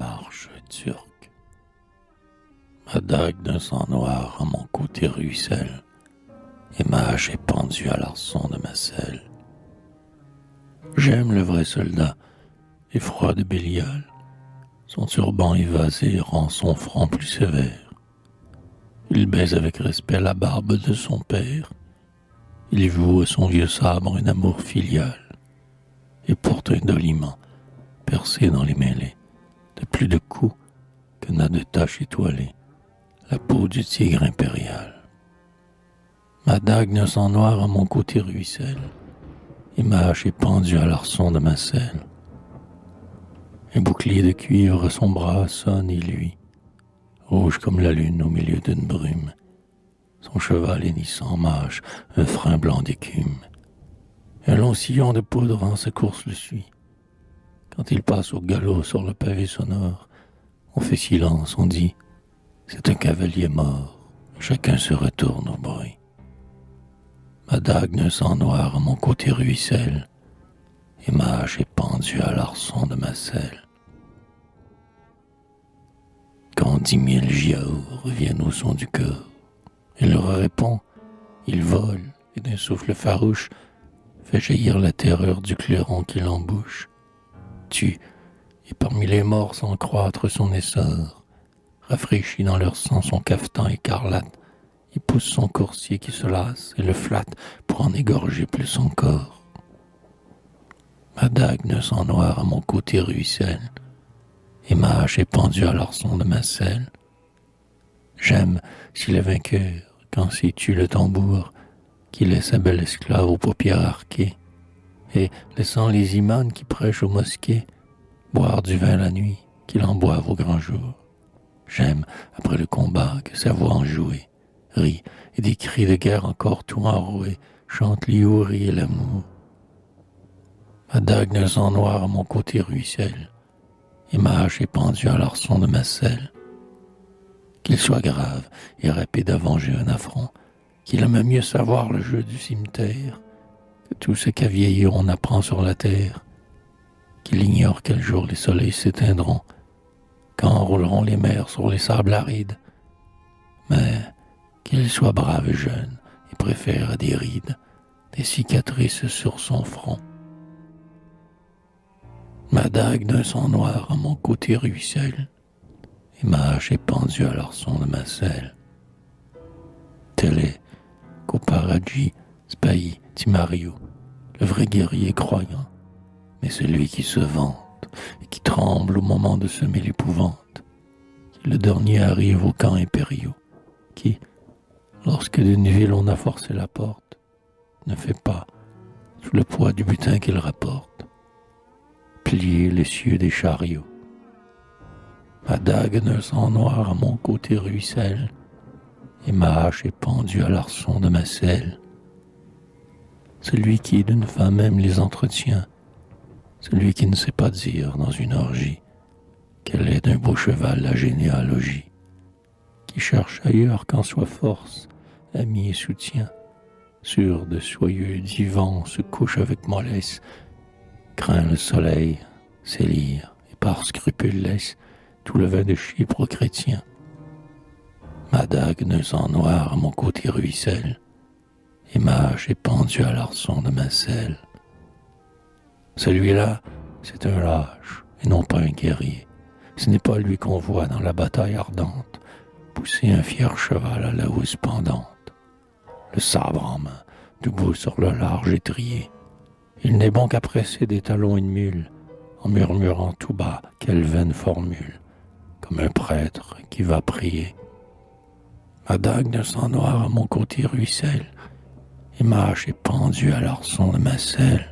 marche turque. Ma dague d'un sang noir à mon côté ruisselle, et ma hache est pendue à l'arçon de ma selle. J'aime le vrai soldat, effroi de Bélial, son turban évasé rend son front plus sévère. Il baise avec respect la barbe de son père, il voue à son vieux sabre un amour filial, et porte indoliment, percé dans les mêlées, de plus de coups que n'a de taches étoilées, la peau du tigre impérial. Ma dague d'un sang noir à mon côté ruisselle, et ma hache est pendue à l'arçon de ma selle. Un bouclier de cuivre à son bras sonne et luit, rouge comme la lune au milieu d'une brume. Son cheval hennissant mâche un frein blanc d'écume. Un long sillon de poudre en sa course le suit. Quand il passe au galop sur le pavé sonore, on fait silence, on dit « c'est un cavalier mort ». Chacun se retourne au bruit. Ma dague d'un sang noir à mon côté ruisselle, et ma hache est pendue à l'arçon de ma selle. Quand 10 000 giaours reviennent au son du cœur, il leur répond, il vole, et d'un souffle farouche, fait jaillir la terreur du clairon qui l'embouche. Tue, et parmi les morts sans croître son essor, rafraîchit dans leur sang son cafetan écarlate, il pousse son coursier qui se lasse et le flatte pour en égorger plus encore. Ma dague d'un sang noir à mon côté ruisselle, et ma hache est pendue à l'arçon de ma selle. J'aime, si le vainqueur, quand s'y tue le tambour, qui laisse sa belle esclave aux paupières arquées, et, laissant les imams qui prêchent aux mosquées, boire du vin la nuit, qu'il en boive au grand jour. J'aime, après le combat, que sa voix enjouée rit, et des cris de guerre encore tout enroués chantent l'iouri et l'amour. Ma dague d'un sang noir à mon côté ruisselle, et ma hache est pendue à l'arçon de ma selle. Qu'il soit grave et rapide à venger un affront, qu'il aime mieux savoir le jeu du cimetière que tout ce qu'à vieillir on apprend sur la terre, qu'il ignore quel jour les soleils s'éteindront, quand rouleront les mers sur les sables arides, mais qu'il soit brave et jeune et préfère à des rides des cicatrices sur son front. Ma dague d'un sang noir à mon côté ruisselle, et ma hache est pendue à l'arçon de ma selle. Tel est Koparagi Spahi Timario, le vrai guerrier croyant, mais celui qui se vante et qui tremble au moment de semer l'épouvante, qui le dernier arrive aux camps impériaux, qui, lorsque d'une ville on a forcé la porte, ne fait pas, sous le poids du butin qu'il rapporte, plier les cieux des chariots. Ma dague d'un sang noir à mon côté ruisselle, et ma hache est pendue à l'arçon de ma selle. Celui qui d'une femme aime les entretiens, celui qui ne sait pas dire dans une orgie quelle est d'un beau cheval la généalogie, qui cherche ailleurs qu'en soi force, ami et soutien, sur de soyeux divans se couche avec mollesse, craint le soleil, s'élire, et par scrupule laisse tout le vin de Chypre aux chrétiens. Ma dague d'un sang noir à mon côté ruisselle, et ma hache est pendue à l'arçon de ma selle. Celui-là, c'est un lâche, et non pas un guerrier. Ce n'est pas lui qu'on voit dans la bataille ardente pousser un fier cheval à la housse pendante, le sabre en main, debout sur le large étrier. Il n'est bon qu'à presser des talons une mule, en murmurant tout bas quelle vaine formule, comme un prêtre qui va prier. Ma dague d'un sang noir à mon côté ruisselle, et ma hache est pendue à l'arçon de ma selle.